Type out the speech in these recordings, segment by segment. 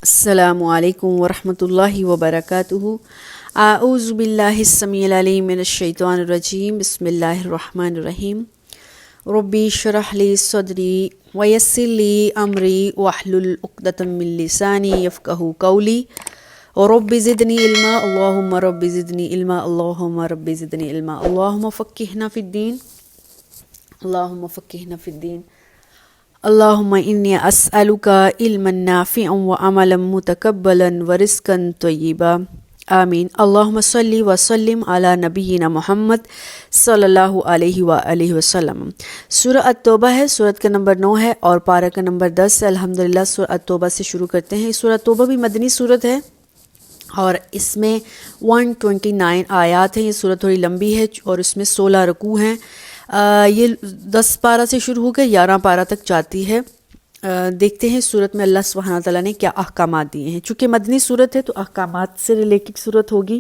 السلام علیکم ورحمۃ اللہ وبرکاتہ۔ اعوذ باللہ السمیع العلیم من الشیطان الرجیم، بسم اللہ الرحمن الرحیم۔ ربی اشرح لی صدری ویسر لی امری واحلل عقدۃ من لسانی یفقہوا قولی رب زدنی علما اللہم رب زدنی علما اللہم رب زدنی علما اللہم فقہنا فی الدین اللہم فقہنا فی الدین اللہم انی اسألک علما نافعا وعملا متقبلا ورزقا طیبا آمین۔ اللہم صلی وسلم علی نبینا محمد صلی اللہ علیہ وآلہ وسلم۔ سورہ التوبہ ہے، سورت کا نمبر 9 ہے اور پارہ کا نمبر 10 ہے۔ الحمدللہ سورہ التوبہ سے شروع کرتے ہیں۔ سورہ التوبہ بھی مدنی سورت ہے اور اس میں 129 آیات ہیں۔ یہ سورت تھوڑی لمبی ہے اور اس میں 16 رکوع ہیں۔ یہ 10 پارہ سے شروع ہو کے 11 پارہ تک جاتی ہے۔ دیکھتے ہیں سورت میں اللہ سبحانہ تعالیٰ نے کیا احکامات دیے ہیں۔ چونکہ مدنی سورت ہے تو احکامات سے ریلیٹڈ سورت ہوگی۔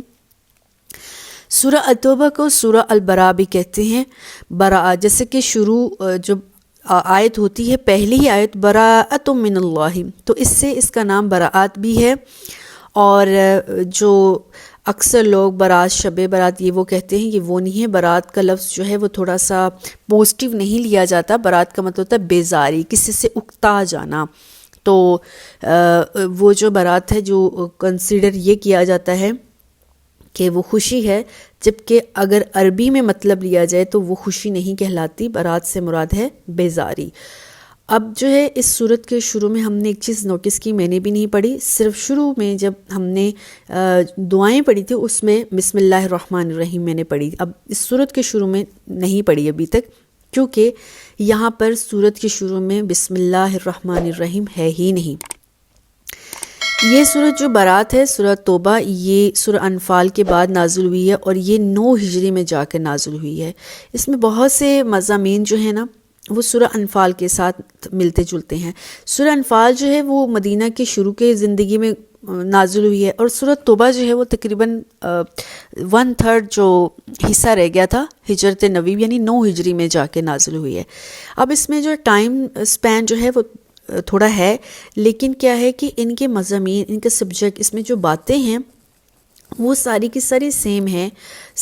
سورہ التوبہ کو سورہ البراء بھی کہتے ہیں۔ براء جیسے کہ شروع جب آیت ہوتی ہے، پہلی ہی آیت براءۃ من اللہ، تو اس سے اس کا نام براءت بھی ہے۔ اور جو اکثر لوگ برات، شب برات یہ وہ کہتے ہیں، یہ وہ نہیں ہے۔ برات کا لفظ جو ہے وہ تھوڑا سا پازیٹیو نہیں لیا جاتا۔ برات کا مطلب ہوتا ہے بیزاری، کسی سے اکتا جانا۔ تو وہ جو برات ہے جو کنسیڈر یہ کیا جاتا ہے کہ وہ خوشی ہے، جبکہ اگر عربی میں مطلب لیا جائے تو وہ خوشی نہیں کہلاتی۔ برات سے مراد ہے بیزاری۔ اب جو ہے اس صورت کے شروع میں ہم نے ایک چیز نوٹس کی، میں نے بھی نہیں پڑھی، صرف شروع میں جب ہم نے دعائیں پڑھی تھی اس میں بسم اللہ الرحمن الرحیم میں نے پڑھی۔ اب اس صورت کے شروع میں نہیں پڑھی ابھی تک، کیونکہ یہاں پر صورت کے شروع میں بسم اللہ الرحمن الرحیم ہے ہی نہیں۔ یہ سورت جو برات ہے، سورہ توبہ، یہ سورہ انفال کے بعد نازل ہوئی ہے اور یہ 9 ہجری میں جا کر نازل ہوئی ہے۔ اس میں بہت سے مضامین جو ہیں نا وہ سورہ انفال کے ساتھ ملتے جلتے ہیں۔ سورہ انفال جو ہے وہ مدینہ کے شروع کے زندگی میں نازل ہوئی ہے، اور سورہ توبہ جو ہے وہ تقریباً 1/3 جو حصہ رہ گیا تھا ہجرت نبوی یعنی 9 ہجری میں جا کے نازل ہوئی ہے۔ اب اس میں جو ٹائم سپین جو ہے وہ تھوڑا ہے، لیکن کیا ہے کہ ان کے مضامین، ان کے سبجیکٹ، اس میں جو باتیں ہیں وہ ساری کی ساری سیم ہیں۔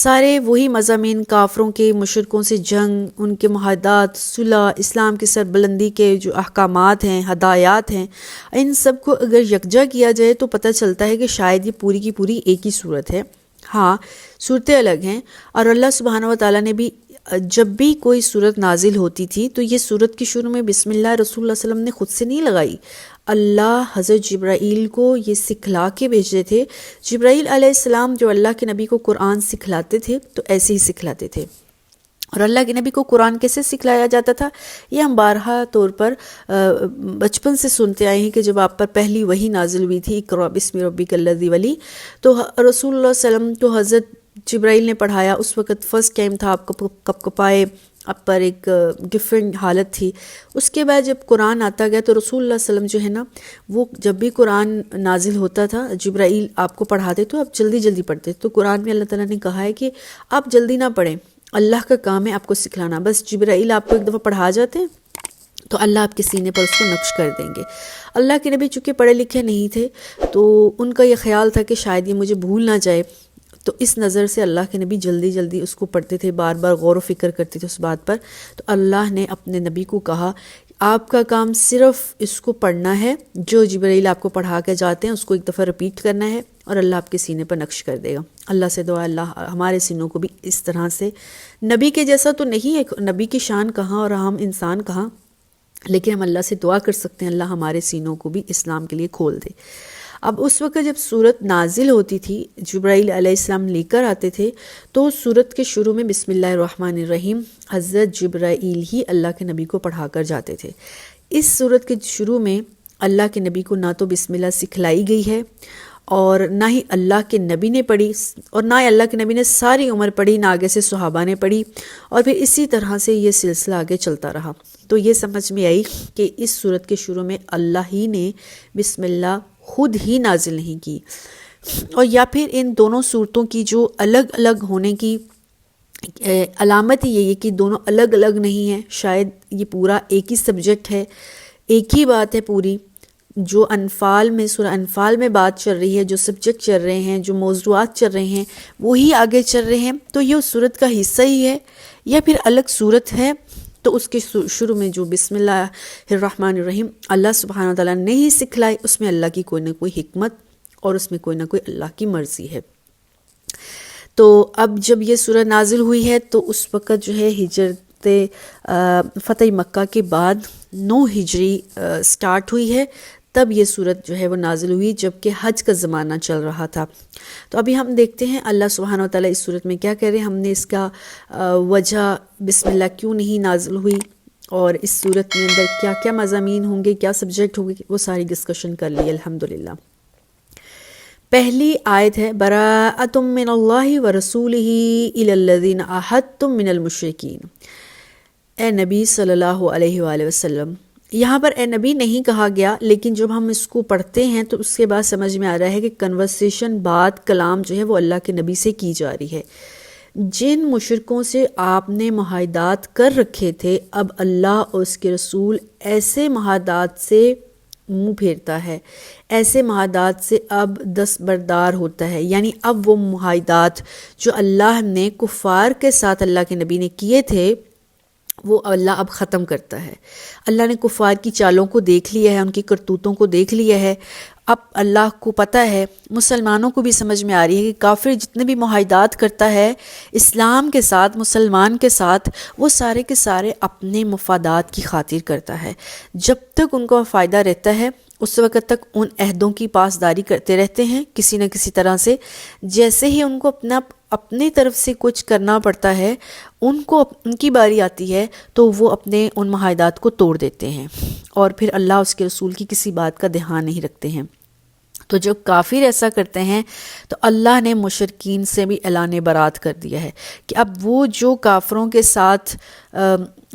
سارے وہی مضامین، کافروں کے، مشرکوں سے جنگ، ان کے معاہدات، صلح، اسلام کی سربلندی کے جو احکامات ہیں، ہدایات ہیں، ان سب کو اگر یکجا کیا جائے تو پتہ چلتا ہے کہ شاید یہ پوری کی پوری ایک ہی صورت ہے۔ ہاں، صورتیں الگ ہیں، اور اللہ سبحانہ و تعالیٰ نے بھی جب بھی کوئی صورت نازل ہوتی تھی تو یہ صورت کے شروع میں بسم اللہ رسول اللہ صلی اللہ علیہ وسلم نے خود سے نہیں لگائی۔ اللہ حضرت جبرائیل کو یہ سکھلا کے بھیجتے تھے۔ جبرائیل علیہ السلام جو اللہ کے نبی کو قرآن سکھلاتے تھے تو ایسے ہی سکھلاتے تھے۔ اور اللہ کے نبی کو قرآن کیسے سکھلایا جاتا تھا یہ ہم بارہا طور پر بچپن سے سنتے آئے ہیں کہ جب آپ پر پہلی وحی نازل ہوئی تھی، اقرأ بسم ربک الذی ولی، تو رسول اللہ صلی اللہ علیہ وسلم کو حضرت جبرائیل نے پڑھایا۔ اس وقت فرسٹ ٹائم تھا، آپ کو کپ کپائے، آپ پر ایک ڈفرینٹ حالت تھی۔ اس کے بعد جب قرآن آتا گیا تو رسول اللہ صلی اللہ علیہ وسلم جو ہے نا، وہ جب بھی قرآن نازل ہوتا تھا جبرائیل آپ کو پڑھاتے تو آپ جلدی جلدی پڑھتے۔ تو قرآن میں اللہ تعالیٰ نے کہا ہے کہ آپ جلدی نہ پڑھیں، اللہ کا کام ہے آپ کو سکھلانا۔ بس جبرائیل آپ کو ایک دفعہ پڑھا جاتے ہیں تو اللہ آپ کے سینے پر اس کو نقش کر دیں گے۔ اللہ کے نبی چونکہ پڑھے لکھے نہیں تھے تو ان کا یہ خیال تھا کہ شاید یہ مجھے بھول نہ جائے، تو اس نظر سے اللہ کے نبی جلدی جلدی اس کو پڑھتے تھے، بار بار غور و فکر کرتے تھے اس بات پر۔ تو اللہ نے اپنے نبی کو کہا آپ کا کام صرف اس کو پڑھنا ہے، جو جبرائیل آپ کو پڑھا کے جاتے ہیں اس کو ایک دفعہ رپیٹ کرنا ہے، اور اللہ آپ کے سینے پر نقش کر دے گا۔ اللہ سے دعا اللہ ہمارے سینوں کو بھی اس طرح سے، نبی کے جیسا تو نہیں ہے، نبی کی شان کہاں اور ہم انسان کہاں، لیکن ہم اللہ سے دعا کر سکتے ہیں اللہ ہمارے سینوں کو بھی اسلام کے لیے کھول دے۔ اب اس وقت جب صورت نازل ہوتی تھی، جبرائیل علیہ السلام لے کر آتے تھے، تو صورت کے شروع میں بسم اللہ الرحمن الرحیم حضرت جبرائیل ہی اللہ کے نبی کو پڑھا کر جاتے تھے۔ اس صورت کے شروع میں اللہ کے نبی کو نہ تو بسم اللہ سکھلائی گئی ہے، اور نہ ہی اللہ کے نبی نے پڑھی، اور نہ ہی اللہ کے نبی نے ساری عمر پڑھی، نہ آگے سے صحابہ نے پڑھی، اور پھر اسی طرح سے یہ سلسلہ آگے چلتا رہا۔ تو یہ سمجھ میں آئی کہ اس صورت کے شروع میں اللہ ہی نے بسم اللہ خود ہی نازل نہیں کی، اور یا پھر ان دونوں صورتوں کی جو الگ الگ ہونے کی علامت ہی یہی ہے کہ دونوں الگ الگ نہیں ہیں، شاید یہ پورا ایک ہی سبجیکٹ ہے، ایک ہی بات ہے پوری، جو انفال میں سورہ انفال میں بات چل رہی ہے، جو سبجیکٹ چل رہے ہیں، جو موضوعات چل رہے ہیں وہی آگے چل رہے ہیں، تو یہ اس صورت کا حصہ ہی ہے یا پھر الگ صورت ہے؟ تو اس کے شروع میں جو بسم اللہ الرحمن الرحیم اللہ سبحانہ وتعالیٰ نے ہی سکھلائی، اس میں اللہ کی کوئی نہ کوئی حکمت اور اس میں کوئی نہ کوئی اللہ کی مرضی ہے۔ تو اب جب یہ سورہ نازل ہوئی ہے تو اس وقت جو ہے ہجرت فتح مکہ کے بعد 9 ہجری سٹارٹ ہوئی ہے، تب یہ صورت جو ہے وہ نازل ہوئی، جبکہ حج کا زمانہ چل رہا تھا۔ تو ابھی ہم دیکھتے ہیں اللہ سبحانہ وتعالیٰ اس صورت میں کیا کہہ رہے ہیں، ہم نے اس کا وجہ بسم اللہ کیوں نہیں نازل ہوئی اور اس صورت میں اندر کیا کیا مضامین ہوں گے، کیا سبجیکٹ ہوں گے، وہ ساری ڈسکشن کر لی الحمدللہ۔ پہلی آیت ہے براءۃ من اللہ ورسولہ الی الذین عاہدتم من المشرکین۔ اے نبی صلی اللہ علیہ وآلہ وسلم، یہاں پر اے نبی نہیں کہا گیا، لیکن جب ہم اس کو پڑھتے ہیں تو اس کے بعد سمجھ میں آ رہا ہے کہ کنورسیشن بات کلام جو ہے وہ اللہ کے نبی سے کی جا رہی ہے۔ جن مشرکوں سے آپ نے معاہدات کر رکھے تھے، اب اللہ اور اس کے رسول ایسے معاہدات سے منہ پھیرتا ہے، ایسے معاہدات سے اب دستبردار ہوتا ہے، یعنی اب وہ معاہدات جو اللہ نے کفار کے ساتھ اللہ کے نبی نے کیے تھے وہ اللہ اب ختم کرتا ہے۔ اللہ نے کفار کی چالوں کو دیکھ لیا ہے، ان کی کرتوتوں کو دیکھ لیا ہے، اب اللہ کو پتہ ہے، مسلمانوں کو بھی سمجھ میں آ رہی ہے کہ کافر جتنے بھی معاہدات کرتا ہے اسلام کے ساتھ، مسلمان کے ساتھ، وہ سارے کے سارے اپنے مفادات کی خاطر کرتا ہے۔ جب تک ان کو فائدہ رہتا ہے اس وقت تک ان عہدوں کی پاسداری کرتے رہتے ہیں کسی نہ کسی طرح سے۔ جیسے ہی ان کو اپنی طرف سے کچھ کرنا پڑتا ہے، ان کی باری آتی ہے تو وہ اپنے ان معاہدات کو توڑ دیتے ہیں اور پھر اللہ اس کے رسول کی کسی بات کا دھیان نہیں رکھتے ہیں۔ تو جو کافر ایسا کرتے ہیں تو اللہ نے مشرکین سے بھی اعلان برات کر دیا ہے کہ اب وہ جو کافروں کے ساتھ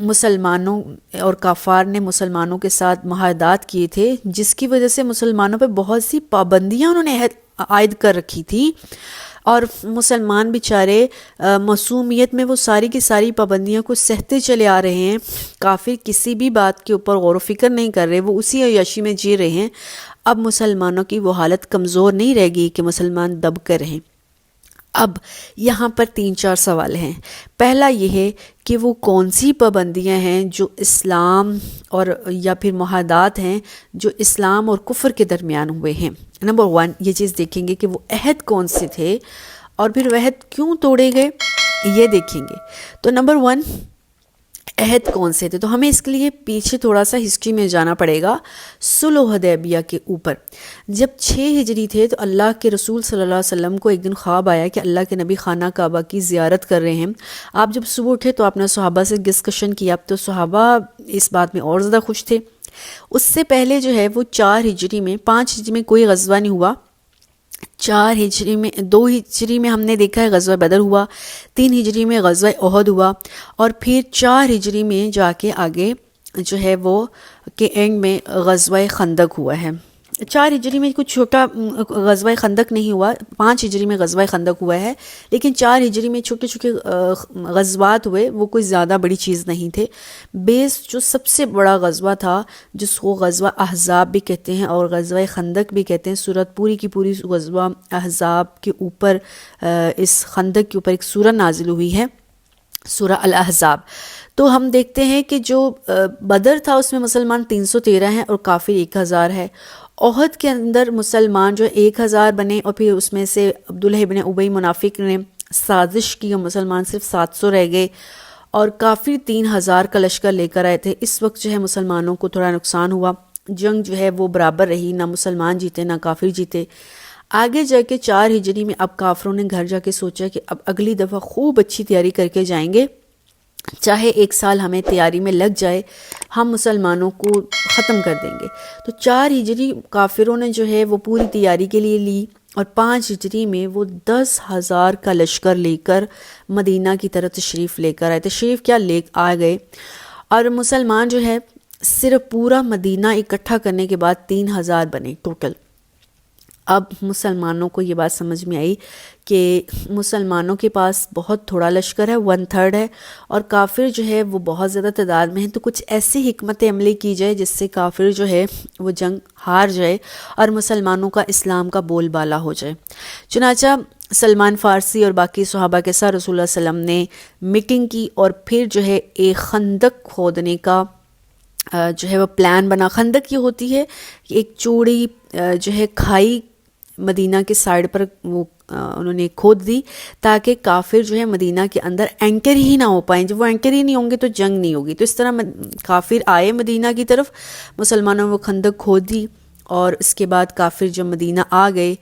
مسلمانوں اور کافار نے مسلمانوں کے ساتھ معاہدات کیے تھے، جس کی وجہ سے مسلمانوں پہ بہت سی پابندیاں انہوں نے عائد کر رکھی تھی، اور مسلمان بیچارے معصومیت میں وہ ساری کی ساری پابندیاں کو سہتے چلے آ رہے ہیں، کافر کسی بھی بات کے اوپر غور و فکر نہیں کر رہے، وہ اسی عیاشی میں جی رہے ہیں۔ اب مسلمانوں کی وہ حالت کمزور نہیں رہ گئی کہ مسلمان دب کر رہیں۔ اب یہاں پر 3-4 سوال ہیں۔ پہلا یہ ہے کہ وہ کون سی پابندیاں ہیں جو اسلام اور یا پھر معاہدات ہیں جو اسلام اور کفر کے درمیان ہوئے ہیں۔ نمبر 1 یہ چیز دیکھیں گے کہ وہ عہد کون سے تھے اور پھر وہ عہد کیوں توڑے گئے، یہ دیکھیں گے۔ تو نمبر 1 عہد کون سے تھے، تو ہمیں اس کے لیے پیچھے تھوڑا سا ہسٹری میں جانا پڑے گا، صلح حدیبیہ کے اوپر۔ جب 6 ہجری تھے تو اللہ کے رسول صلی اللہ علیہ وسلم کو ایک دن خواب آیا کہ اللہ کے نبی خانہ کعبہ کی زیارت کر رہے ہیں۔ آپ جب صبح اٹھے تو آپ نے صحابہ سے ڈسکشن کیا، اب تو صحابہ اس بات میں اور زیادہ خوش تھے۔ اس سے پہلے جو ہے وہ 4 ہجری میں 5 ہجری میں کوئی غزوہ نہیں ہوا، 4 ہجری میں 2 ہجری میں ہم نے دیکھا ہے غزوہ بدر ہوا، 3 ہجری میں غزوہ احد ہوا، اور پھر 4 ہجری میں جا کے آگے جو ہے وہ کے اینڈ میں غزوہ خندق ہوا ہے۔ 4 ہجری میں کچھ چھوٹا غزوہ خندق نہیں ہوا، 5 ہجری میں غزوہ خندق ہوا ہے، لیکن 4 ہجری میں چھوٹے چھوٹے غزوات ہوئے، وہ کوئی زیادہ بڑی چیز نہیں تھے۔ بیس جو سب سے بڑا غزوہ تھا جس کو غزوہ احزاب بھی کہتے ہیں اور غزوہ خندق بھی کہتے ہیں، سورت پوری کی پوری غزوہ احزاب کے اوپر، اس خندق کے اوپر ایک سورہ نازل ہوئی ہے، سورہ الاحزاب۔ تو ہم دیکھتے ہیں کہ جو بدر تھا اس میں مسلمان 313 ہیں اور کافر 1000 ہے۔ احد کے اندر مسلمان جو 1000 بنے اور پھر اس میں سے عبداللہ ابن ابی منافق نے سازش کی اور مسلمان صرف 700 رہ گئے، اور کافر 3000 کا لشکر لے کر آئے تھے۔ اس وقت جو ہے مسلمانوں کو تھوڑا نقصان ہوا، جنگ جو ہے وہ برابر رہی، نہ مسلمان جیتے نہ کافر جیتے۔ آگے جا کے 4 ہجری میں اب کافروں نے گھر جا کے سوچا کہ اب اگلی دفعہ خوب اچھی تیاری کر کے جائیں گے، چاہے 1 سال ہمیں تیاری میں لگ جائے، ہم مسلمانوں کو ختم کر دیں گے۔ تو 4 ہجری کافروں نے جو ہے وہ پوری تیاری کے لیے لی، اور 5 ہجری میں وہ 10,000 کا لشکر لے کر مدینہ کی طرف تشریف لے کر آئے، تشریف کیا لے آ گئے، اور مسلمان جو ہے صرف پورا مدینہ اکٹھا کرنے کے بعد 3,000 بنے ٹوٹل۔ اب مسلمانوں کو یہ بات سمجھ میں آئی کہ مسلمانوں کے پاس بہت تھوڑا لشکر ہے، 1/3 ہے، اور کافر جو ہے وہ بہت زیادہ تعداد میں ہیں، تو کچھ ایسی حکمت عملی کی جائے جس سے کافر جو ہے وہ جنگ ہار جائے اور مسلمانوں کا اسلام کا بول بالا ہو جائے۔ چنانچہ سلمان فارسی اور باقی صحابہ کے ساتھ رسول اللہ صلی اللہ علیہ وسلم نے میٹنگ کی اور پھر جو ہے ایک خندق کھودنے کا جو ہے وہ پلان بنا۔ خندق یہ ہوتی ہے کہ ایک چوڑی جو ہے کھائی مدینہ کے سائڈ پر وہ انہوں نے کھود دی تاکہ کافر جو ہے مدینہ کے اندر اینکر ہی نہ ہو پائیں۔ جب وہ اینکر ہی نہیں ہوں گے تو جنگ نہیں ہوگی۔ تو اس طرح کافر آئے مدینہ کی طرف، مسلمانوں نے وہ خندق کھود دی، اور اس کے بعد کافر جب مدینہ آ گئے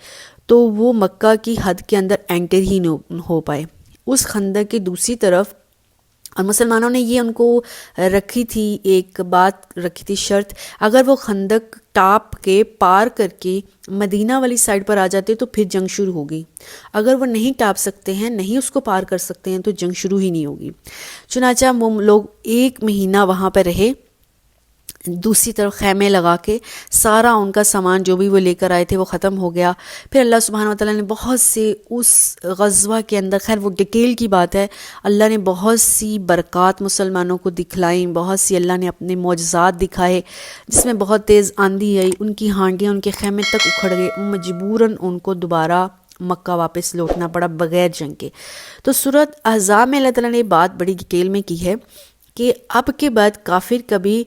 تو وہ مکہ کی حد کے اندر اینکر ہی نہ ہو پائے اس خندق کی دوسری طرف۔ اور مسلمانوں نے یہ ان کو رکھی تھی، ایک بات رکھی تھی شرط، اگر وہ خندق ٹاپ کے پار کر کے مدینہ والی سائڈ پر آ جاتے تو پھر جنگ شروع ہوگی، اگر وہ نہیں ٹاپ سکتے ہیں، نہیں اس کو پار کر سکتے ہیں تو جنگ شروع ہی نہیں ہوگی۔ چنانچہ وہ لوگ 1 مہینہ وہاں پہ رہے، دوسری طرف خیمے لگا کے، سارا ان کا سامان جو بھی وہ لے کر آئے تھے وہ ختم ہو گیا۔ پھر اللہ سبحانہ وتعالیٰ نے بہت سے اس غزوہ کے اندر، خیر وہ ڈیٹیل کی بات ہے، اللہ نے بہت سی برکات مسلمانوں کو دکھلائیں، بہت سی اللہ نے اپنے معجزات دکھائے، جس میں بہت تیز آندھی آئی، ان کی ہانڈیاں ان کے خیمے تک اکھڑ گئے، مجبوراً ان کو دوبارہ مکہ واپس لوٹنا پڑا بغیر جنگ کے۔ تو سورۃ احزاب میں اللہ تعالیٰ نے یہ بات بڑی ڈیٹیل میں کی ہے کہ اب کے بعد کافر کبھی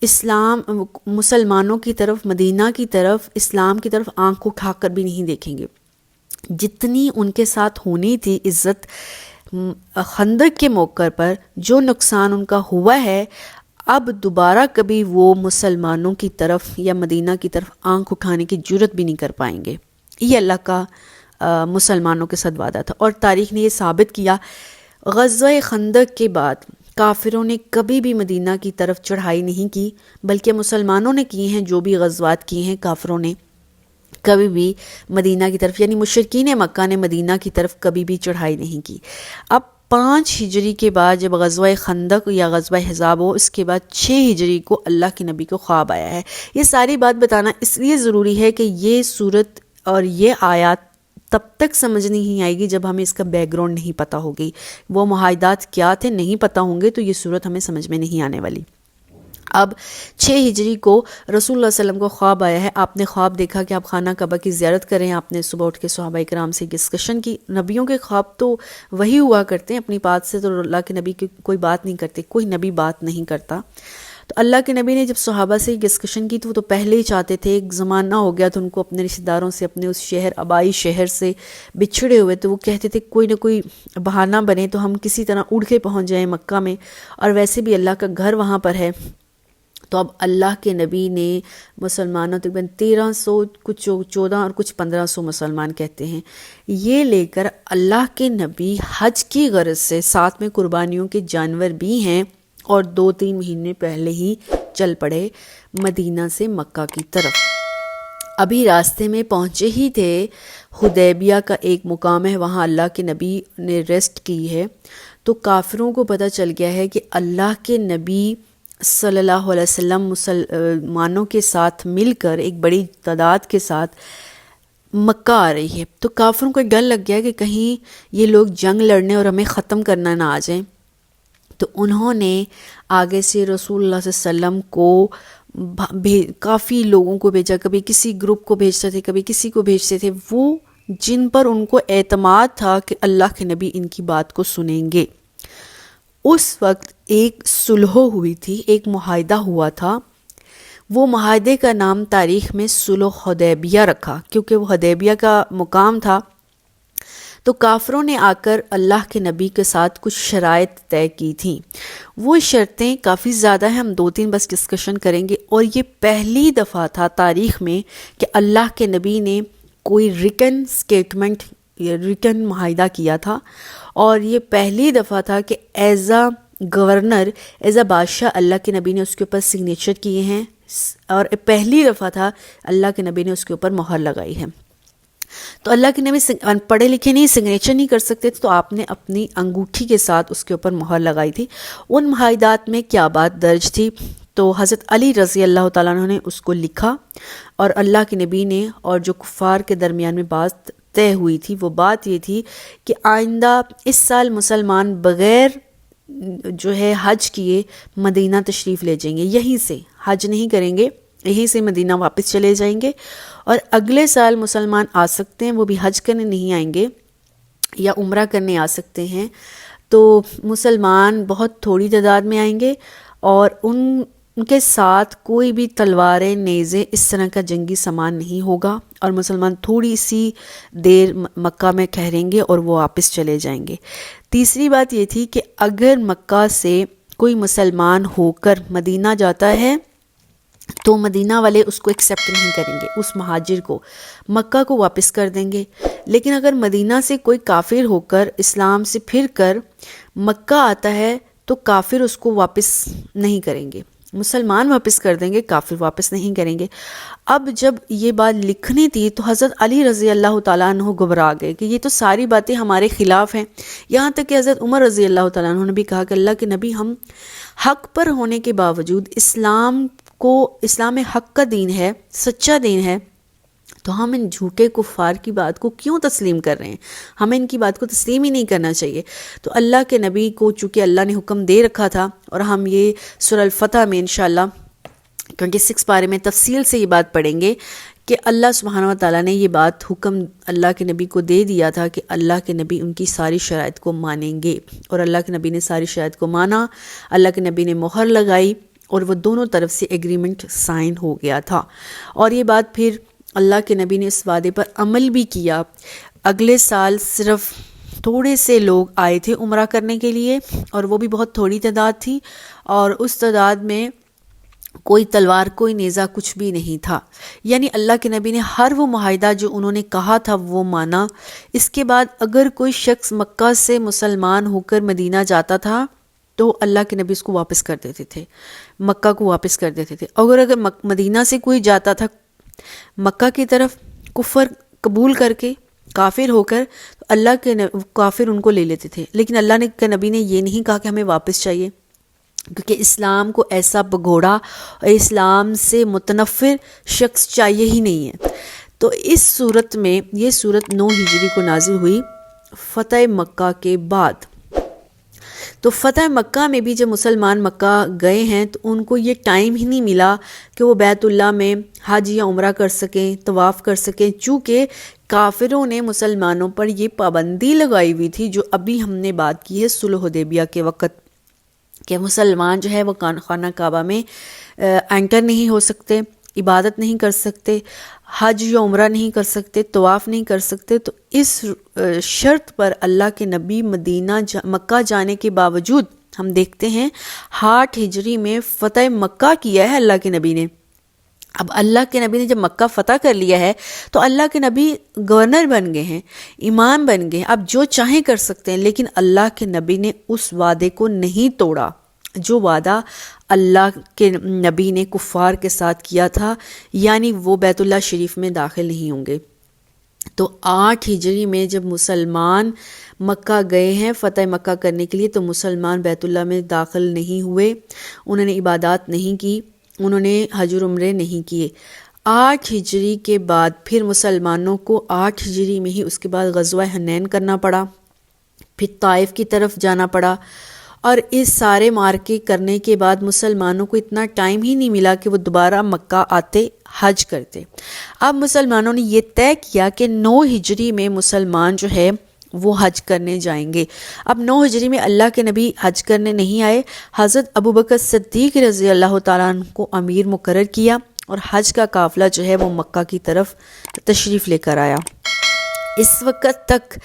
اسلام مسلمانوں کی طرف، مدینہ کی طرف، اسلام کی طرف آنکھ اٹھا کر بھی نہیں دیکھیں گے۔ جتنی ان کے ساتھ ہونی تھی عزت خندق کے موقع پر، جو نقصان ان کا ہوا ہے، اب دوبارہ کبھی وہ مسلمانوں کی طرف یا مدینہ کی طرف آنکھ اٹھانے کی جرت بھی نہیں کر پائیں گے۔ یہ اللہ کا مسلمانوں کے ساتھ وعدہ تھا، اور تاریخ نے یہ ثابت کیا۔ غزوہ خندق کے بعد کافروں نے کبھی بھی مدینہ کی طرف چڑھائی نہیں کی، بلکہ مسلمانوں نے کی ہیں، جو بھی غزوات کی ہیں کافروں نے کبھی بھی مدینہ کی طرف، یعنی مشرکین مکہ نے مدینہ کی طرف کبھی بھی چڑھائی نہیں کی۔ اب 5 ہجری کے بعد جب غزوہ خندق یا غزوہ احزاب ہو، اس کے بعد 6 ہجری کو اللہ کے نبی کو خواب آیا ہے۔ یہ ساری بات بتانا اس لیے ضروری ہے کہ یہ صورت اور یہ آیات تب تک سمجھ نہیں آئے گی جب ہمیں اس کا بیک گراؤنڈ نہیں پتہ ہوگی، وہ معاہدات کیا تھے نہیں پتہ ہوں گے تو یہ صورت ہمیں سمجھ میں نہیں آنے والی۔ اب 6 ہجری کو رسول اللہ صلی اللہ علیہ وسلم کو خواب آیا ہے، آپ نے خواب دیکھا کہ آپ خانہ کعبہ کی زیارت کریں، آپ نے صبح اٹھ کے صحابہ کرام سے ڈسکشن کی۔ نبیوں کے خواب تو وہی ہوا کرتے ہیں، اپنی بات سے تو اللہ کے نبی کی کوئی بات نہیں کرتے، کوئی نبی بات نہیں کرتا۔ تو اللہ کے نبی نے جب صحابہ سے ڈسکشن کی تو وہ تو پہلے ہی چاہتے تھے، ایک زمانہ ہو گیا تو ان کو اپنے رشتہ داروں سے، اپنے اس شہر آبائی شہر سے بچھڑے ہوئے، تو وہ کہتے تھے کوئی نہ کوئی بہانہ بنے تو ہم کسی طرح اڑ کے پہنچ جائیں مکہ میں، اور ویسے بھی اللہ کا گھر وہاں پر ہے۔ تو اب اللہ کے نبی نے مسلمانوں تقریباً 1300، کچھ 14 اور کچھ 1500 مسلمان کہتے ہیں، یہ لے کر اللہ کے نبی حج کی غرض سے، ساتھ میں قربانیوں کے جانور بھی ہیں، اور 2-3 مہینے پہلے ہی چل پڑے مدینہ سے مکہ کی طرف۔ ابھی راستے میں پہنچے ہی تھے، حدیبیہ کا ایک مقام ہے، وہاں اللہ کے نبی نے ریسٹ کی ہے، تو کافروں کو پتہ چل گیا ہے کہ اللہ کے نبی صلی اللہ علیہ وسلم مسلمانوں کے ساتھ مل کر ایک بڑی تعداد کے ساتھ مکہ آ رہی ہے۔ تو کافروں کو ڈر لگ گیا کہ کہیں یہ لوگ جنگ لڑنے اور ہمیں ختم کرنا نہ آ جائیں، تو انہوں نے آگے سے رسول اللہ صلی اللہ علیہ وسلم کو کافی لوگوں کو بھیجا، کبھی کسی گروپ کو بھیجتے تھے، کبھی کسی کو بھیجتے تھے، وہ جن پر ان کو اعتماد تھا کہ اللہ کے نبی ان کی بات کو سنیں گے۔ اس وقت ایک صلح ہوئی تھی، ایک معاہدہ ہوا تھا، وہ معاہدے کا نام تاریخ میں صلح حدیبیہ رکھا، کیونکہ وہ حدیبیہ کا مقام تھا۔ تو کافروں نے آ کر اللہ کے نبی کے ساتھ کچھ شرائط طے کی تھیں، وہ شرطیں کافی زیادہ ہیں، ہم 2-3 بس ڈسکشن کریں گے، اور یہ پہلی دفعہ تھا تاریخ میں کہ اللہ کے نبی نے کوئی ریٹن سٹیٹمنٹ یا ریٹن معاہدہ کیا تھا، اور یہ پہلی دفعہ تھا کہ as a governor, as a بادشاہ اللہ کے نبی نے اس کے اوپر سگنیچر کیے ہیں، اور پہلی دفعہ تھا اللہ کے نبی نے اس کے اوپر مہر لگائی ہے۔ تو اللہ کے نبی پڑھے لکھے نہیں، سگنیچر نہیں کر سکتے تھے، تو آپ نے اپنی انگوٹھی کے ساتھ اس کے اوپر مہر لگائی تھی۔ ان معاہدات میں کیا بات درج تھی تو حضرت علی رضی اللہ تعالیٰ عنہ نے اس کو لکھا، اور اللہ کے نبی نے اور جو کفار کے درمیان میں بات طے ہوئی تھی وہ بات یہ تھی کہ آئندہ اس سال مسلمان بغیر جو ہے حج کیے مدینہ تشریف لے جائیں گے، یہیں سے حج نہیں کریں گے، یہیں سے مدینہ واپس چلے جائیں گے، اور اگلے سال مسلمان آ سکتے ہیں، وہ بھی حج کرنے نہیں آئیں گے یا عمرہ کرنے آ سکتے ہیں۔ تو مسلمان بہت تھوڑی تعداد میں آئیں گے، اور ان کے ساتھ کوئی بھی تلواریں، نیزے، اس طرح کا جنگی سامان نہیں ہوگا، اور مسلمان تھوڑی سی دیر مکہ میں ٹھہریں گے اور وہ واپس چلے جائیں گے۔ تیسری بات یہ تھی کہ اگر مکہ سے کوئی مسلمان ہو کر مدینہ جاتا ہے تو مدینہ والے اس کو ایکسیپٹ نہیں کریں گے، اس مہاجر کو مکہ کو واپس کر دیں گے۔ لیکن اگر مدینہ سے کوئی کافر ہو کر اسلام سے پھر کر مکہ آتا ہے تو کافر اس کو واپس نہیں کریں گے، مسلمان واپس کر دیں گے، کافر واپس نہیں کریں گے۔ اب جب یہ بات لکھنی تھی تو حضرت علی رضی اللہ تعالیٰ عنہ گھبرا گئے کہ یہ تو ساری باتیں ہمارے خلاف ہیں، یہاں تک کہ حضرت عمر رضی اللہ تعالیٰ عنہ نے بھی کہا کہ اللہ کے نبی، ہم حق پر ہونے کے باوجود اسلام حق کا دین ہے، سچا دین ہے، تو ہم ان جھوٹے کفار کی بات کو کیوں تسلیم کر رہے ہیں؟ ہمیں ان کی بات کو تسلیم ہی نہیں کرنا چاہیے۔ تو اللہ کے نبی کو چونکہ اللہ نے حکم دے رکھا تھا، اور ہم یہ سورہ الفتح میں انشاءاللہ 26 پارے میں تفصیل سے یہ بات پڑھیں گے کہ اللہ سبحانہ وتعالیٰ نے یہ بات حکم اللہ کے نبی کو دے دیا تھا کہ اللہ کے نبی ان کی ساری شرائط کو مانیں گے، اور اللہ کے نبی نے ساری شرائط کو مانا، اللہ کے نبی نے مہر لگائی، اور وہ دونوں طرف سے ایگریمنٹ سائن ہو گیا تھا۔ اور یہ بات پھر اللہ کے نبی نے اس وعدے پر عمل بھی کیا۔ اگلے سال صرف تھوڑے سے لوگ آئے تھے عمرہ کرنے کے لیے، اور وہ بھی بہت تھوڑی تعداد تھی، اور اس تعداد میں کوئی تلوار، کوئی نیزہ، کچھ بھی نہیں تھا۔ یعنی اللہ کے نبی نے ہر وہ معاہدہ جو انہوں نے کہا تھا وہ مانا۔ اس کے بعد اگر کوئی شخص مکہ سے مسلمان ہو کر مدینہ جاتا تھا تو اللہ کے نبی اس کو واپس کر دیتے تھے، مکہ کو واپس کر دیتے تھے۔ اگر مدینہ سے کوئی جاتا تھا مکہ کی طرف کفر قبول کر کے، کافر ہو کر، تو اللہ کے کافر ان کو لے لیتے تھے، لیکن اللہ کے نبی نے یہ نہیں کہا کہ ہمیں واپس چاہیے، کیونکہ اسلام کو ایسا بگوڑا اور اسلام سے متنفر شخص چاہیے ہی نہیں ہے۔ تو اس صورت میں یہ صورت 9 ہجری کو نازل ہوئی فتح مکہ کے بعد۔ تو فتح مکہ میں بھی جب مسلمان مکہ گئے ہیں تو ان کو یہ ٹائم ہی نہیں ملا کہ وہ بیت اللہ میں حج یا عمرہ کر سکیں، طواف کر سکیں، چونکہ کافروں نے مسلمانوں پر یہ پابندی لگائی ہوئی تھی جو ابھی ہم نے بات کی ہے صلح حدیبیہ کے وقت، کہ مسلمان جو ہے وہ خانہ کعبہ میں انٹر نہیں ہو سکتے، عبادت نہیں کر سکتے، حج یا عمرہ نہیں کر سکتے، طواف نہیں کر سکتے۔ تو اس شرط پر اللہ کے نبی مکہ جانے کے باوجود ہم دیکھتے ہیں 8 ہجری میں فتح مکہ کیا ہے اللہ کے نبی نے۔ اب اللہ کے نبی نے جب مکہ فتح کر لیا ہے تو اللہ کے نبی گورنر بن گئے ہیں، امام بن گئے ہیں، اب جو چاہیں کر سکتے ہیں، لیکن اللہ کے نبی نے اس وعدے کو نہیں توڑا جو وعدہ اللہ کے نبی نے کفار کے ساتھ کیا تھا، یعنی وہ بیت اللہ شریف میں داخل نہیں ہوں گے۔ تو 8 ہجری میں جب مسلمان مکہ گئے ہیں فتح مکہ کرنے کے لیے تو مسلمان بیت اللہ میں داخل نہیں ہوئے، انہوں نے عبادات نہیں کی، انہوں نے حج و عمرے نہیں کیے۔ 8 ہجری کے بعد پھر مسلمانوں کو 8 ہجری میں ہی اس کے بعد غزوہ حنین کرنا پڑا، پھر طائف کی طرف جانا پڑا، اور اس سارے مارکے کرنے کے بعد مسلمانوں کو اتنا ٹائم ہی نہیں ملا کہ وہ دوبارہ مکہ آتے، حج کرتے۔ اب مسلمانوں نے یہ طے کیا کہ 9 ہجری میں مسلمان جو ہے وہ حج کرنے جائیں گے۔ اب 9 ہجری میں اللہ کے نبی حج کرنے نہیں آئے، حضرت ابوبکر صدیق رضی اللہ تعالیٰ عنہ کو امیر مقرر کیا، اور حج کا قافلہ جو ہے وہ مکہ کی طرف تشریف لے کر آیا۔ اس وقت تک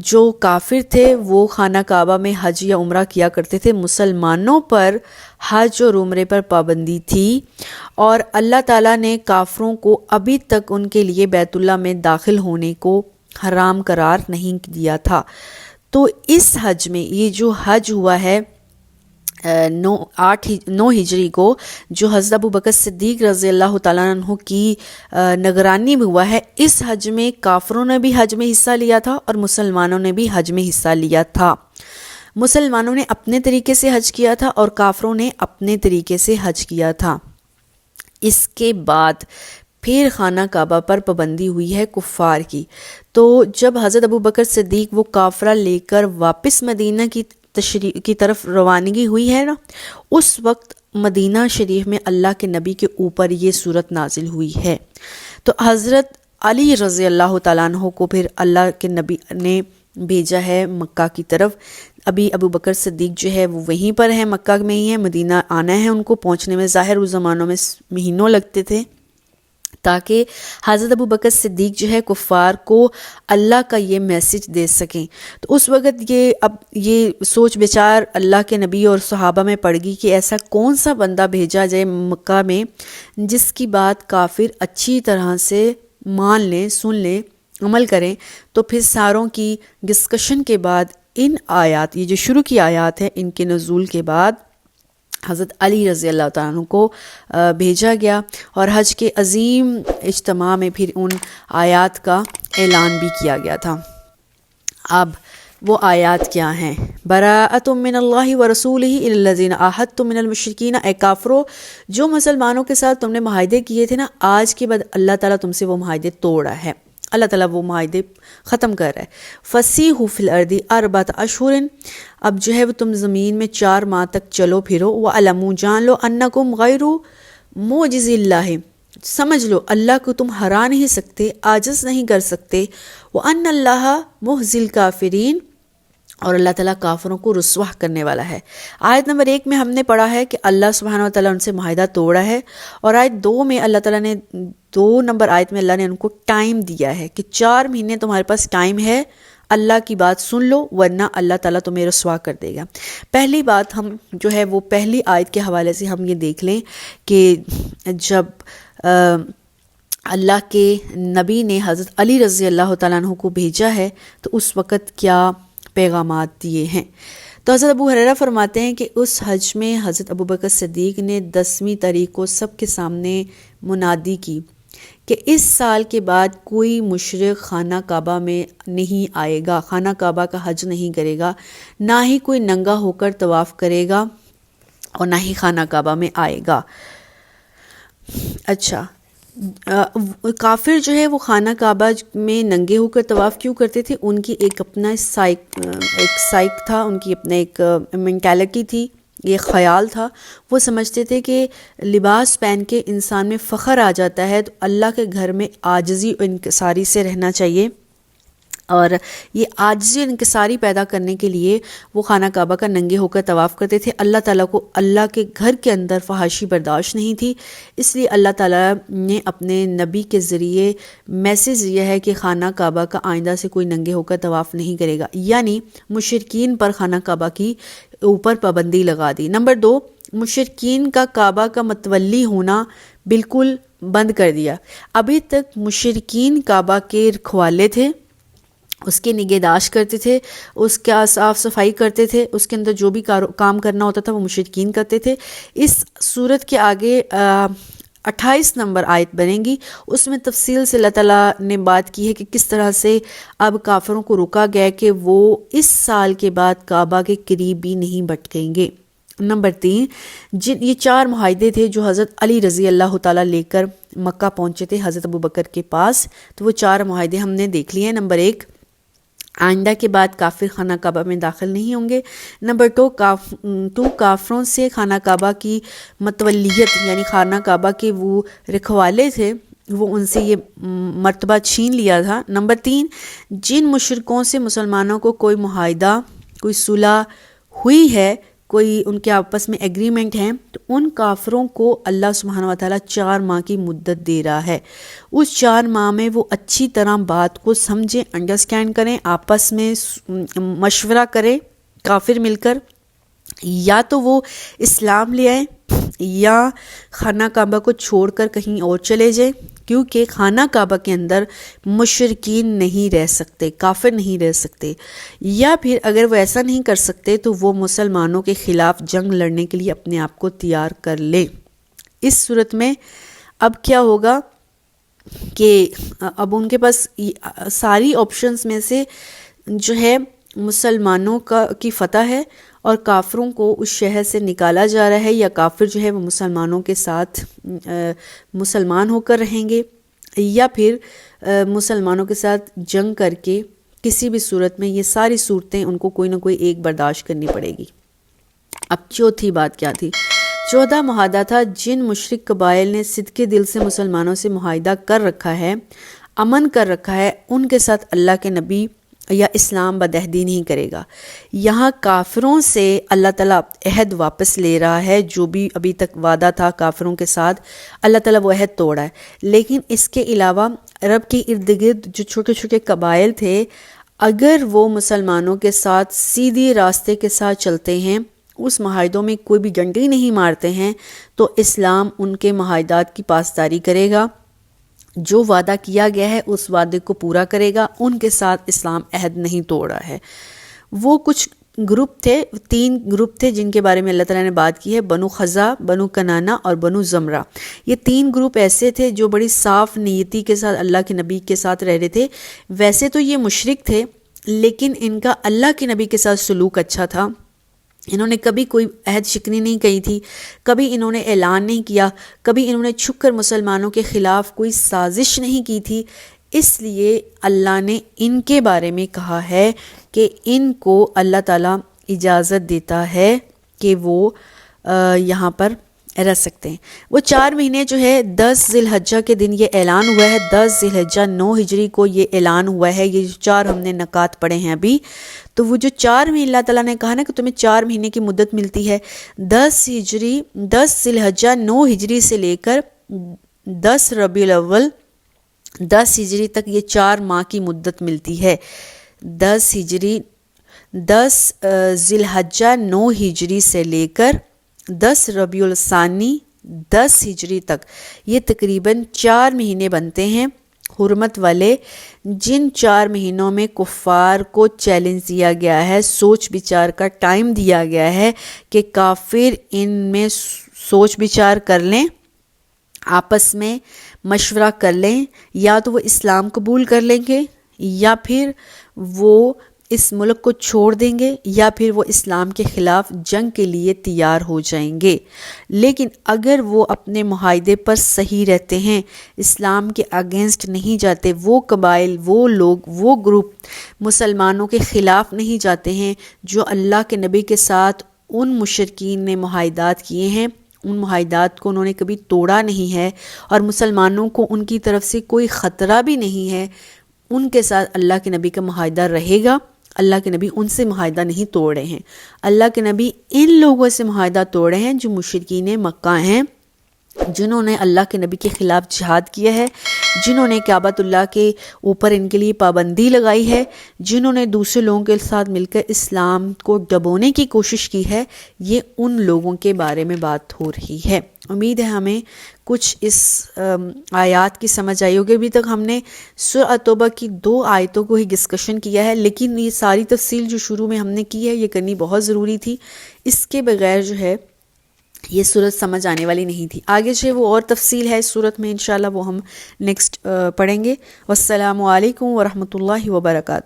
جو کافر تھے وہ خانہ کعبہ میں حج یا عمرہ کیا کرتے تھے، مسلمانوں پر حج اور عمرے پر پابندی تھی، اور اللہ تعالیٰ نے کافروں کو ابھی تک ان کے لیے بیت اللہ میں داخل ہونے کو حرام قرار نہیں دیا تھا۔ تو اس حج میں یہ جو حج ہوا ہے 9 ہجری کو، جو حضرت ابوبکر صدیق رضی اللہ تعالیٰ عنہ کی نگرانی میں ہوا ہے، اس حج میں کافروں نے بھی حج میں حصہ لیا تھا اور مسلمانوں نے بھی حج میں حصہ لیا تھا۔ مسلمانوں نے اپنے طریقے سے حج کیا تھا اور کافروں نے اپنے طریقے سے حج کیا تھا۔ اس کے بعد پھر خانہ کعبہ پر پابندی ہوئی ہے کفار کی۔ تو جب حضرت ابوبکر صدیق وہ کافرہ لے کر واپس مدینہ کی طرف روانگی ہوئی ہے نا، اس وقت مدینہ شریف میں اللہ کے نبی کے اوپر یہ صورت نازل ہوئی ہے۔ تو حضرت علی رضی اللہ تعالیٰ عنہ کو پھر اللہ کے نبی نے بھیجا ہے مکہ کی طرف۔ ابھی ابوبکر صدیق جو ہے وہ وہیں پر ہے، مکہ میں ہی ہے، مدینہ آنا ہے ان کو پہنچنے میں، ظاہر اس زمانوں میں مہینوں لگتے تھے، تاکہ حضرت ابوبکر صدیق جو ہے کفار کو اللہ کا یہ میسج دے سکیں۔ تو اس وقت یہ سوچ بچار اللہ کے نبی اور صحابہ میں پڑ گئی کہ ایسا کون سا بندہ بھیجا جائے مکہ میں جس کی بات کافر اچھی طرح سے مان لیں، سن لیں، عمل کریں۔ تو پھر ساروں کی ڈسکشن کے بعد ان آیات، یہ جو شروع کی آیات ہیں، ان کے نزول کے بعد حضرت علی رضی اللہ تعالیٰ عنہ کو بھیجا گیا، اور حج کے عظیم اجتماع میں پھر ان آیات کا اعلان بھی کیا گیا تھا۔ اب وہ آیات کیا ہیں؟ براءۃ من اللہ ورسولہ الی الذین عاہدتم من المشرکین، اے کافرو جو مسلمانوں کے ساتھ تم نے معاہدے کیے تھے نا، آج کے بعد اللہ تعالیٰ تم سے وہ معاہدے توڑا ہے، اللہ تعالیٰ وہ معاہدے ختم کر رہا ہے۔ فسیحوا فی الارض اربعۃ اشہر، اب جو ہے وہ تم زمین میں 4 ماہ تک چلو پھرو، وَاعْلَمُوا جان لو انکم غیر معجز اللہ، سمجھ لو اللہ کو تم ہرا نہیں سکتے، عاجز نہیں کر سکتے، وَأَنَّ اللَّهَ مُخْزِي الْكَافِرِينَ، اور اللہ تعالیٰ کافروں کو رسوا کرنے والا ہے۔ آیت نمبر 1 میں ہم نے پڑھا ہے کہ اللہ سبحانہ و تعالیٰ ان سے معاہدہ توڑا ہے، اور آیت 2 میں اللہ تعالیٰ نے 2 نمبر آیت میں اللہ نے ان کو ٹائم دیا ہے کہ 4 مہینے تمہارے پاس ٹائم ہے، اللہ کی بات سن لو ورنہ اللہ تعالیٰ تمہیں رسوا کر دے گا۔ پہلی بات ہم جو ہے وہ پہلی آیت کے حوالے سے ہم یہ دیکھ لیں کہ جب اللہ کے نبی نے حضرت علی رضی اللہ تعالیٰ عنہ کو بھیجا ہے تو اس وقت کیا پیغامات دیے ہیں۔ تو حضرت ابو ہریرہ فرماتے ہیں کہ اس حج میں حضرت ابوبکر صدیق نے 10ویں تاریخ کو سب کے سامنے منادی کی کہ اس سال کے بعد کوئی مشرک خانہ کعبہ میں نہیں آئے گا، خانہ کعبہ کا حج نہیں کرے گا، نہ ہی کوئی ننگا ہو کر طواف کرے گا اور نہ ہی خانہ کعبہ میں آئے گا۔ اچھا، کافر جو ہے وہ خانہ کعبہ میں ننگے ہو کر طواف کیوں کرتے تھے؟ ان کی ایک اپنا سائیک تھا، ان کی اپنا ایک مینٹیلٹی تھی، یہ خیال تھا، وہ سمجھتے تھے کہ لباس پہن کے انسان میں فخر آ جاتا ہے، تو اللہ کے گھر میں عاجزی و انکساری سے رہنا چاہیے، اور یہ عاجزی و انکساری پیدا کرنے کے لیے وہ خانہ کعبہ کا ننگے ہو کر طواف کرتے تھے۔ اللہ تعالیٰ کو اللہ کے گھر کے اندر فحاشی برداشت نہیں تھی، اس لیے اللہ تعالیٰ نے اپنے نبی کے ذریعے میسج دیا ہے کہ خانہ کعبہ کا آئندہ سے کوئی ننگے ہو کر طواف نہیں کرے گا، یعنی مشرکین پر خانہ کعبہ کی اوپر پابندی لگا دی۔ نمبر 2، مشرکین کا کعبہ کا متولی ہونا بالکل بند کر دیا۔ ابھی تک مشرکین کعبہ کے رکھوالے تھے، اس کی نگہداشت کرتے تھے، اس کا صاف صفائی کرتے تھے، اس کے اندر جو بھی کام کرنا ہوتا تھا وہ مشرکین کرتے تھے۔ اس صورت کے آگے 28 نمبر آیت بنیں گی، اس میں تفصیل سے اللہ تعالیٰ نے بات کی ہے کہ کس طرح سے اب کافروں کو روکا گیا کہ وہ اس سال کے بعد کعبہ کے قریب بھی نہیں بھٹکیں گے۔ نمبر 3، یہ 4 معاہدے تھے جو حضرت علی رضی اللہ تعالیٰ لے کر مکہ پہنچے تھے حضرت ابوبکر کے پاس، تو وہ 4 معاہدے ہم نے دیکھ لیے ہیں۔ نمبر 1، آئندہ کے بعد کافر خانہ کعبہ میں داخل نہیں ہوں گے۔ نمبر 2، کافروں سے خانہ کعبہ کی متولیت، یعنی خانہ کعبہ کے وہ رکھوالے تھے، وہ ان سے یہ مرتبہ چھین لیا تھا۔ نمبر 3، جن مشرکوں سے مسلمانوں کو کوئی معاہدہ، کوئی صلح ہوئی ہے، کوئی ان کے آپس میں ایگریمنٹ ہیں، تو ان کافروں کو اللہ سبحانہ و تعالیٰ 4 ماہ کی مدت دے رہا ہے۔ اس 4 ماہ میں وہ اچھی طرح بات کو سمجھیں، انڈرسٹینڈ کریں، آپس میں مشورہ کریں، کافر مل کر، یا تو وہ اسلام لے آئیں یا خانہ کعبہ کو چھوڑ کر کہیں اور چلے جائیں، کیونکہ خانہ کعبہ کے اندر مشرکین نہیں رہ سکتے، کافر نہیں رہ سکتے، یا پھر اگر وہ ایسا نہیں کر سکتے تو وہ مسلمانوں کے خلاف جنگ لڑنے کے لیے اپنے آپ کو تیار کر لیں۔ اس صورت میں اب کیا ہوگا کہ اب ان کے پاس ساری آپشنز میں سے جو ہے مسلمانوں کی فتح ہے اور کافروں کو اس شہر سے نکالا جا رہا ہے، یا کافر جو ہے وہ مسلمانوں کے ساتھ مسلمان ہو کر رہیں گے، یا پھر مسلمانوں کے ساتھ جنگ کر کے کسی بھی صورت میں یہ ساری صورتیں ان کو کوئی نہ کوئی ایک برداشت کرنی پڑے گی۔ اب چوتھی بات کیا تھی؟ چوتھا معاہدہ تھا جن مشرک قبائل نے صدقے دل سے مسلمانوں سے معاہدہ کر رکھا ہے، امن کر رکھا ہے، ان کے ساتھ اللہ کے نبی یا اسلام بدعہدی نہیں کرے گا۔ یہاں کافروں سے اللہ تعالیٰ عہد واپس لے رہا ہے، جو بھی ابھی تک وعدہ تھا کافروں کے ساتھ اللہ تعالیٰ وہ عہد توڑا ہے، لیکن اس کے علاوہ عرب کے ارد گرد جو چھوٹے چھوٹے قبائل تھے، اگر وہ مسلمانوں کے ساتھ سیدھی راستے کے ساتھ چلتے ہیں، اس معاہدوں میں کوئی بھی ڈنڈی نہیں مارتے ہیں، تو اسلام ان کے معاہدات کی پاسداری کرے گا، جو وعدہ کیا گیا ہے اس وعدے کو پورا کرے گا، ان کے ساتھ اسلام عہد نہیں توڑا ہے۔ وہ کچھ گروپ تھے، 3 گروپ تھے جن کے بارے میں اللہ تعالیٰ نے بات کی ہے، بنو خزا، بنو کنانہ اور بنو زمرہ۔ یہ 3 گروپ ایسے تھے جو بڑی صاف نیتی کے ساتھ اللہ کے نبی کے ساتھ رہ رہے تھے۔ ویسے تو یہ مشرک تھے، لیکن ان کا اللہ کے نبی کے ساتھ سلوک اچھا تھا، انہوں نے کبھی کوئی عہد شکنی نہیں کی تھی، کبھی انہوں نے اعلان نہیں کیا، کبھی انہوں نے چھپ کر مسلمانوں کے خلاف کوئی سازش نہیں کی تھی، اس لیے اللہ نے ان کے بارے میں کہا ہے کہ ان کو اللہ تعالیٰ اجازت دیتا ہے کہ وہ یہاں پر رہ سکتے ہیں۔ وہ 4 مہینے جو ہے 10 ذی الحجہ کے دن یہ اعلان ہوا ہے، 10 ذی الحجہ 9 ہجری کو یہ اعلان ہوا ہے۔ یہ 4 ہم نے نکات پڑھے ہیں ابھی، تو وہ جو 4 مہینے اللہ تعالیٰ نے کہا نا کہ تمہیں 4 مہینے کی مدت ملتی ہے، 10 ذی الحجہ 9 ہجری سے لے کر 10 ربیع الاول 10 ہجری تک یہ 4 ماہ کی مدت ملتی ہے۔ 10 ذی الحجہ 9 ہجری سے لے کر 10 ربیع الثانی 10 ہجری تک یہ تقریباً 4 مہینے بنتے ہیں حرمت والے، جن 4 مہینوں میں کفار کو چیلنج دیا گیا ہے، سوچ بچار کا ٹائم دیا گیا ہے کہ کافر ان میں سوچ بچار کر لیں، آپس میں مشورہ کر لیں، یا تو وہ اسلام قبول کر لیں گے، یا پھر وہ اس ملک کو چھوڑ دیں گے، یا پھر وہ اسلام کے خلاف جنگ کے لیے تیار ہو جائیں گے۔ لیکن اگر وہ اپنے معاہدے پر صحیح رہتے ہیں، اسلام کے اگینسٹ نہیں جاتے، وہ قبائل، وہ لوگ، وہ گروپ مسلمانوں کے خلاف نہیں جاتے ہیں، جو اللہ کے نبی کے ساتھ ان مشرکین نے معاہدات کیے ہیں، ان معاہدات کو انہوں نے کبھی توڑا نہیں ہے، اور مسلمانوں کو ان کی طرف سے کوئی خطرہ بھی نہیں ہے، ان کے ساتھ اللہ کے نبی کا معاہدہ رہے گا۔ اللہ کے نبی ان سے معاہدہ نہیں توڑے ہیں، اللہ کے نبی ان لوگوں سے معاہدہ توڑے ہیں جو مشرکین مکہ ہیں، جنہوں نے اللہ کے نبی کے خلاف جہاد کیا ہے، جنہوں نے کعبۃ اللہ کے اوپر ان کے لیے پابندی لگائی ہے، جنہوں نے دوسرے لوگوں کے ساتھ مل کر اسلام کو دبونے کی کوشش کی ہے۔ یہ ان لوگوں کے بارے میں بات ہو رہی ہے۔ امید ہے ہمیں کچھ اس آیات کی سمجھ آئی ہوگی۔ ابھی تک ہم نے سورہ توبہ کی 2 آیتوں کو ہی ڈسکشن کیا ہے، لیکن یہ ساری تفصیل جو شروع میں ہم نے کی ہے یہ کرنی بہت ضروری تھی، اس کے بغیر جو ہے یہ صورت سمجھ آنے والی نہیں تھی۔ آگے جو ہے وہ اور تفصیل ہے اس صورت میں، انشاءاللہ وہ ہم نیکسٹ پڑھیں گے۔ والسلام علیکم ورحمۃ اللہ وبرکاتہ۔